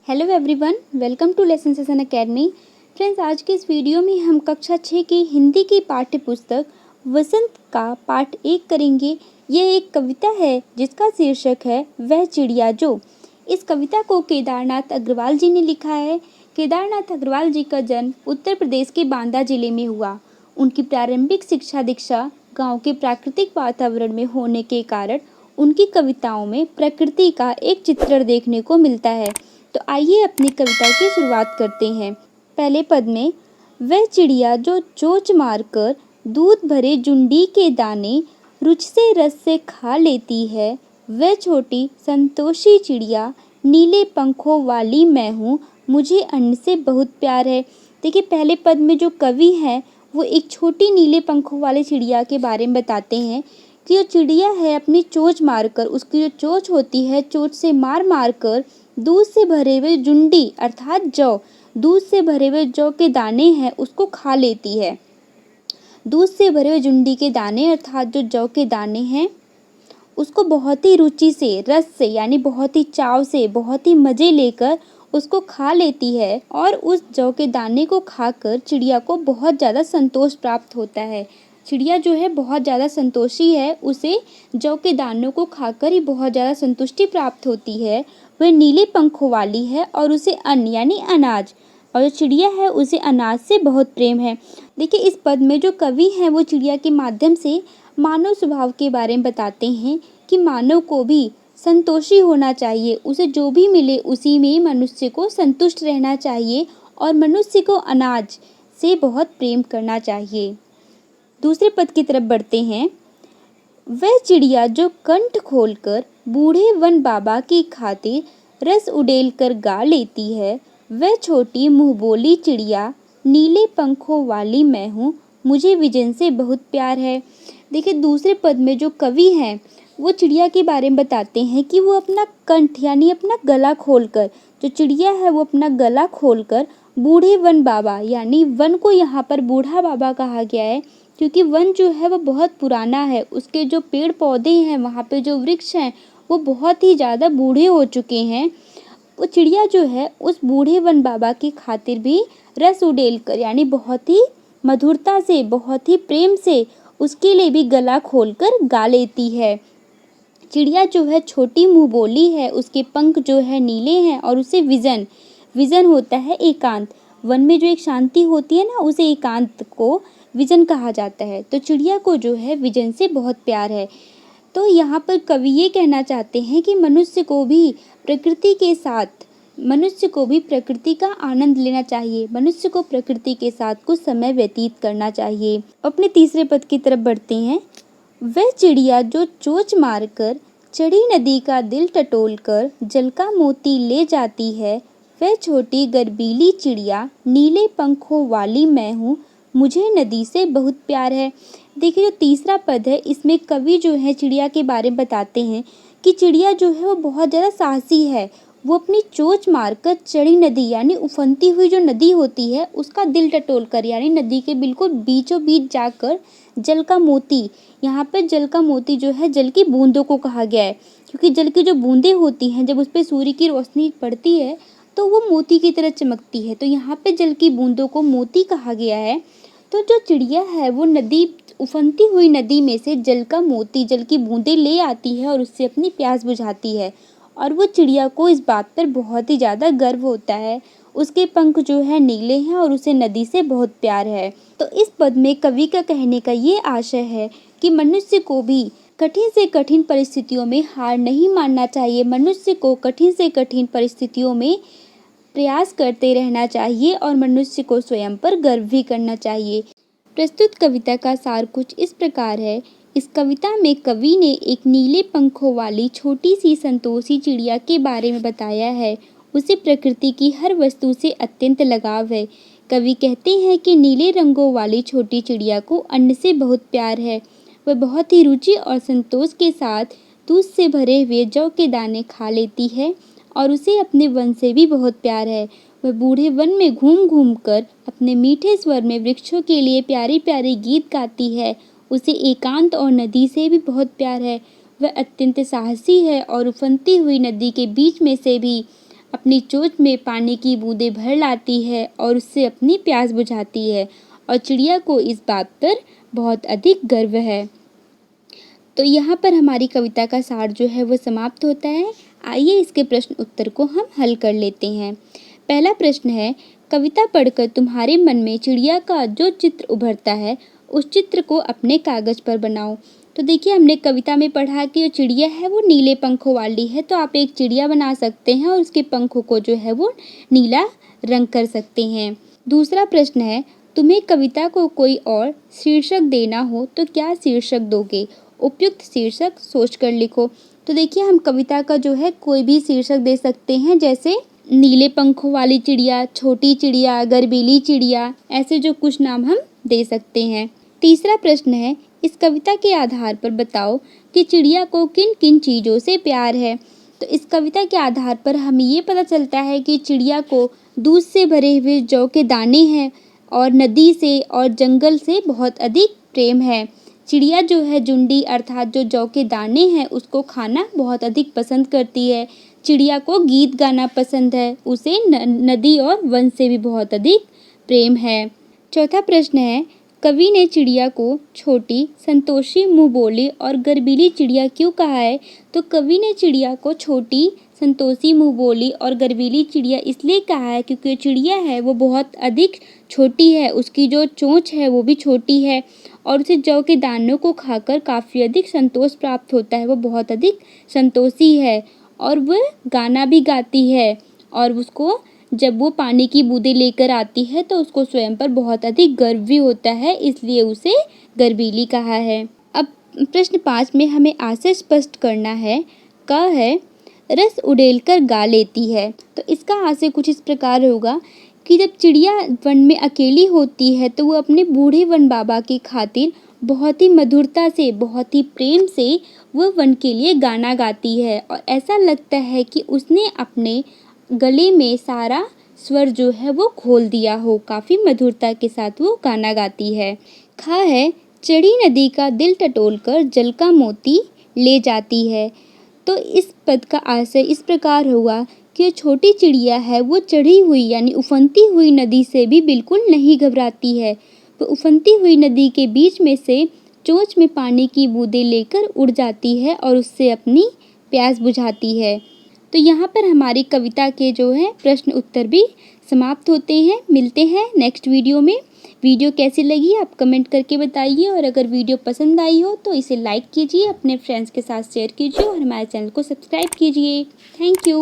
Hello everyone, welcome to lesson session academy. Friends, आज के इस वीडियो में हम कक्षा 6 की हिंदी की पाठ्य पुस्तक वसंत का पाठ 1 करेंगे। ये एक कविता है जिसका शीर्षक है वह चिड़िया जो। इस कविता को केदारनाथ अग्रवाल जी ने लिखा है। केदारनाथ अग्रवाल जी का जन्म उत्तर प्रदेश के बांदा जिले में हुआ। उनकी प्रारंभिक शिक्षा दीक्षा गाँव के प्राकृतिक वातावरण में होने के कारण उनकी कविताओं में प्रकृति का एक चित्रण देखने को मिलता है। तो आइए अपनी कविता की शुरुआत करते हैं। पहले पद में वह चिड़िया जो चोंच मारकर दूध भरे जुंडी के दाने रुच से रस से खा लेती है, वह छोटी संतोषी चिड़िया नीले पंखों वाली मैं हूँ, मुझे अन्न से बहुत प्यार है। देखिए, पहले पद में जो कवि है वो एक छोटी नीले पंखों वाली चिड़िया के बारे में बताते हैं कि जो चिड़िया है अपनी चोंच मारकर, उसकी जो चोंच होती है, चोंच से मार मार कर दूध से भरे हुए जुंडी अर्थात जौ, दूध से भरे हुए जौ के दाने हैं उसको खा लेती है। दूध से भरे हुए जुंडी के दाने अर्थात जो जौ के दाने हैं उसको बहुत ही रुचि से, रस से यानी बहुत ही चाव से, बहुत ही मज़े लेकर उसको खा लेती है और उस जौ के दाने को खाकर चिड़िया को बहुत ज़्यादा संतोष प्राप्त होता है। चिड़िया जो है बहुत ज़्यादा संतोषी है, उसे जौ के दानों को खाकर ही बहुत ज़्यादा संतुष्टि प्राप्त होती है। वह नीले पंखों वाली है और उसे अन्न यानी अनाज, और जो चिड़िया है उसे अनाज से बहुत प्रेम है। देखिए, इस पद में जो कवि हैं वो चिड़िया के माध्यम से मानव स्वभाव के बारे में बताते हैं कि मानव को भी संतोषी होना चाहिए, उसे जो भी मिले उसी में मनुष्य को संतुष्ट रहना चाहिए और मनुष्य को अनाज से बहुत प्रेम करना चाहिए। दूसरे पद की तरफ बढ़ते हैं। वह चिड़िया जो कंठ खोलकर बूढ़े वन बाबा की खातिर रस उड़ेल कर गा लेती है, वह छोटी मुंहबोली चिड़िया नीले पंखों वाली मैं हूँ, मुझे विजन से बहुत प्यार है। देखिए, दूसरे पद में जो कवि हैं वो चिड़िया के बारे में बताते हैं कि वो अपना कंठ यानी अपना गला खोलकर, जो चिड़िया है वो अपना गला खोलकर बूढ़े वन बाबा यानी वन को यहाँ पर बूढ़ा बाबा कहा गया है क्योंकि वन जो है वो बहुत पुराना है, उसके जो पेड़ पौधे हैं, वहाँ पे जो वृक्ष हैं वो बहुत ही ज़्यादा बूढ़े हो चुके हैं। वो चिड़िया जो है उस बूढ़े वन बाबा की खातिर भी रस उड़ेल कर यानी बहुत ही मधुरता से, बहुत ही प्रेम से उसके लिए भी गला खोलकर गा लेती है। चिड़िया जो है छोटी मुँह बोली है, उसके पंख जो है नीले हैं और उसे विजन होता है एकांत। वन में जो एक शांति होती है ना, उसे एकांत को विजन कहा जाता है। तो चिड़िया को जो है विजन से बहुत प्यार है। तो यहाँ पर कवि ये कहना चाहते हैं कि मनुष्य को भी प्रकृति का आनंद लेना चाहिए, मनुष्य को प्रकृति के साथ कुछ समय व्यतीत करना चाहिए। अपने तीसरे पद की तरफ बढ़ते हैं। वह चिड़िया जो चोंच मारकर चढ़ी नदी का दिल टटोल कर जल का मोती ले जाती है, वह छोटी गर्बीली चिड़िया नीले पंखों वाली मैं हूँ, मुझे नदी से बहुत प्यार है। देखिए, जो तीसरा पद है इसमें कवि जो है चिड़िया के बारे में बताते हैं कि चिड़िया जो है वो बहुत ज़्यादा साहसी है। वो अपनी चोंच मारकर चढ़ी नदी यानी उफनती हुई जो नदी होती है उसका दिल टटोल कर यानी नदी के बिल्कुल बीचों बीच जाकर जल का मोती, यहाँ पर जल का मोती जो है जल की बूंदों को कहा गया है क्योंकि जल की जो बूंदें होती हैं जब उस पर सूर्य की रोशनी पड़ती है तो वो मोती की तरह चमकती है, तो यहाँ पे जल की बूंदों को मोती कहा गया है। तो जो चिड़िया है वो नदी, उफनती हुई नदी में से जल का मोती, जल की बूंदें ले आती है और उससे अपनी प्यास बुझाती है और वो चिड़िया को इस बात पर बहुत ही ज़्यादा गर्व होता है। उसके पंख जो है नीले हैं और उसे नदी से बहुत प्यार है। तो इस पद में कवि का कहने का ये आशय है कि मनुष्य को भी कठिन से कठिन परिस्थितियों में हार नहीं मानना चाहिए, मनुष्य को कठिन से कठिन परिस्थितियों में प्रयास करते रहना चाहिए और मनुष्य को स्वयं पर गर्व भी करना चाहिए। प्रस्तुत कविता का सार कुछ इस प्रकार है। इस कविता में कवि ने एक नीले पंखों वाली छोटी सी संतोषी चिड़िया के बारे में बताया है। उसे प्रकृति की हर वस्तु से अत्यंत लगाव है। कवि कहते हैं कि नीले रंगों वाली छोटी चिड़िया को अन्न से बहुत प्यार है। वह बहुत ही रुचि और संतोष के साथ दूध से भरे हुए जौ के दाने खा लेती है और उसे अपने वन से भी बहुत प्यार है। वह बूढ़े वन में घूम घूम कर अपने मीठे स्वर में वृक्षों के लिए प्यारी प्यारी गीत गाती है। उसे एकांत और नदी से भी बहुत प्यार है। वह अत्यंत साहसी है और उफनती हुई नदी के बीच में से भी अपनी चोंच में पानी की बूंदें भर लाती है और उससे अपनी प्यास बुझाती है और चिड़िया को इस बात पर बहुत अधिक गर्व है। तो यहाँ पर हमारी कविता का सार जो है वो समाप्त होता है। आइए इसके प्रश्न उत्तर को हम हल कर लेते हैं। पहला प्रश्न है, कविता पढ़कर तुम्हारे मन में चिड़िया का जो चित्र उभरता है उस चित्र को अपने कागज पर बनाओ। तो देखिए, हमने कविता में पढ़ा कि जो चिड़िया है वो नीले पंखों वाली है, तो आप एक चिड़िया बना सकते हैं और उसके पंखों को जो है वो नीला रंग कर सकते हैं। दूसरा प्रश्न है, तुम्हें कविता को कोई और शीर्षक देना हो तो क्या शीर्षक दोगे? उपयुक्त शीर्षक सोचकर लिखो। तो देखिए, हम कविता का जो है कोई भी शीर्षक दे सकते हैं, जैसे नीले पंखों वाली चिड़िया, छोटी चिड़िया, गर्वीली चिड़िया, ऐसे जो कुछ नाम हम दे सकते हैं। तीसरा प्रश्न है, इस कविता के आधार पर बताओ कि चिड़िया को किन किन चीज़ों से प्यार है। तो इस कविता के आधार पर हमें ये पता चलता है कि चिड़िया को दूध से भरे हुए जौ के दाने हैं और नदी से और जंगल से बहुत अधिक प्रेम है। चिड़िया जो है जुंडी अर्थात जो जौ के दाने हैं उसको खाना बहुत अधिक पसंद करती है। चिड़िया को गीत गाना पसंद है, उसे नदी और वन से भी बहुत अधिक प्रेम है। चौथा प्रश्न है, कवि ने चिड़िया को छोटी, संतोषी, मुँह बोली और गर्वीली चिड़िया क्यों कहा है? तो कवि ने चिड़िया को छोटी, संतोषी, मुँह बोली और गर्वीली चिड़िया इसलिए कहा है क्योंकि चिड़िया है वो बहुत अधिक छोटी है, उसकी जो चोंच है वो भी छोटी है और उसे जौ के दानों को खाकर काफ़ी अधिक संतोष प्राप्त होता है। वो बहुत अधिक संतोषी है और वह गाना भी गाती है और उसको जब वो पानी की बूंदें लेकर आती है तो उसको स्वयं पर बहुत अधिक गर्व भी होता है, इसलिए उसे गर्वीली कहा है। अब प्रश्न 5 में हमें आशय स्पष्ट करना है। क है, रस उड़ेलकर गा लेती है। तो इसका आशय कुछ इस प्रकार होगा कि जब चिड़िया वन में अकेली होती है तो वो अपने बूढ़े वन बाबा की खातिर बहुत ही मधुरता से, बहुत ही प्रेम से वह वन के लिए गाना गाती है और ऐसा लगता है कि उसने अपने गले में सारा स्वर जो है वो खोल दिया हो। काफ़ी मधुरता के साथ वो गाना गाती है। खा है, चढ़ी नदी का दिल टटोलकर जल का मोती ले जाती है। तो इस पद का आशय इस प्रकार होगा कि छोटी चिड़िया है वो चढ़ी हुई यानी उफनती हुई नदी से भी बिल्कुल नहीं घबराती है। वो उफनती हुई नदी के बीच में से चोंच में पानी की बूंदें लेकर उड़ जाती है और उससे अपनी प्यास बुझाती है। तो यहाँ पर हमारी कविता के जो है प्रश्न उत्तर भी समाप्त होते हैं। मिलते हैं नेक्स्ट वीडियो में। वीडियो कैसी लगी आप कमेंट करके बताइए और अगर वीडियो पसंद आई हो तो इसे लाइक कीजिए, अपने फ्रेंड्स के साथ शेयर कीजिए और हमारे चैनल को सब्सक्राइब कीजिए। Thank you.